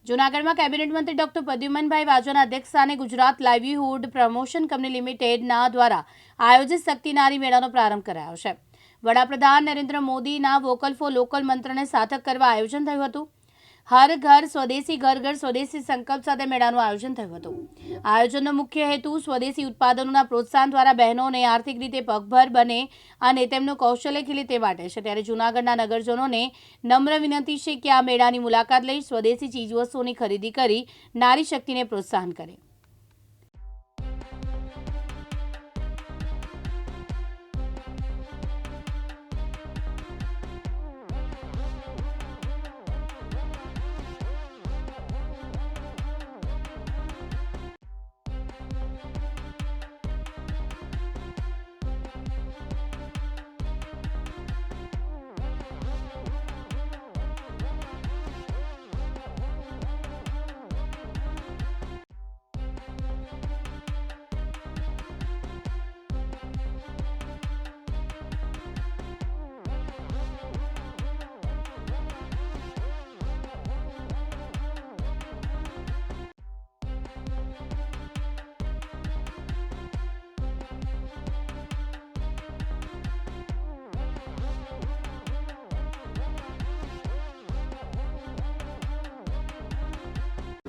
જૂનાગઢમાં કેબિનેટ મંત્રી ડોક્ટર પ્રદ્યુમનભાઈ વાજાના અધ્યક્ષસ્થાને ગુજરાત લાઇવલીહુડ પ્રમોશન કંપની લિમિટેડના દ્વારા આયોજિત શક્તિ નારી મેળાનો પ્રારંભ કરાયો છે। વડાપ્રધાન નરેન્દ્ર મોદીના વોકલ ફોર લોકલ મંત્રને સાર્થક કરવા આયોજન થયું હતું। હર ઘર સ્વદેશી ઘર ઘર સ્વદેશી સંકલ્પ સાથે મેળાનું આયોજન થયું હતું। આયોજનનો મુખ્ય હેતુ સ્વદેશી ઉત્પાદનોના પ્રોત્સાહન દ્વારા બહેનોને આર્થિક રીતે પગભર બને અને તેમનું કૌશલ્ય ખીલે તે માટે છે। ત્યારે જૂનાગઢના નગરજનોને નમ્ર વિનંતી છે કે આ મેળાની મુલાકાત લઈ સ્વદેશી ચીજવસ્તુઓની ખરીદી કરી નારી શક્તિને પ્રોત્સાહન કરે।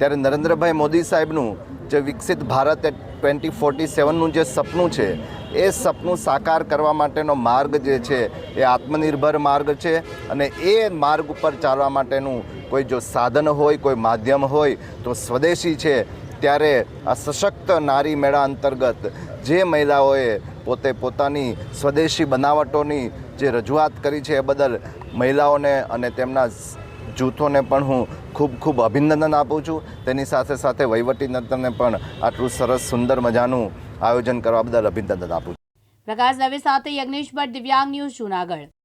ત્યારે નરેન્દ્રભાઈ મોદી સાહેબનું જે વિકસિત ભારત 2047નું જે સપનું છે એ સપનું સાકાર કરવા માટેનો માર્ગ જે છે એ આત્મનિર્ભર માર્ગ છે અને એ માર્ગ ઉપર ચાલવા માટેનું કોઈ જો સાધન હોય, કોઈ માધ્યમ હોય તો સ્વદેશી છે। ત્યારે આ સશક્ત નારી મેળા અંતર્ગત જે મહિલાઓએ પોતે પોતાની સ્વદેશી બનાવટોની જે રજૂઆત કરી છે એ બદલ મહિલાઓને અને તેમના જૂથોને પણ હું ખૂબ ખૂબ અભિનંદન આપું છું। તેની સાથે સાથે વહીવટીતંત્રને પણ આટલું સરસ સુંદર મજાનું આયોજન કરવા બદલ અભિનંદન આપું છું। પ્રકાશ દવે સાથે યજ્ઞેશ ભટ્ટ, દિવ્યાંગ ન્યૂઝ, જૂનાગઢ।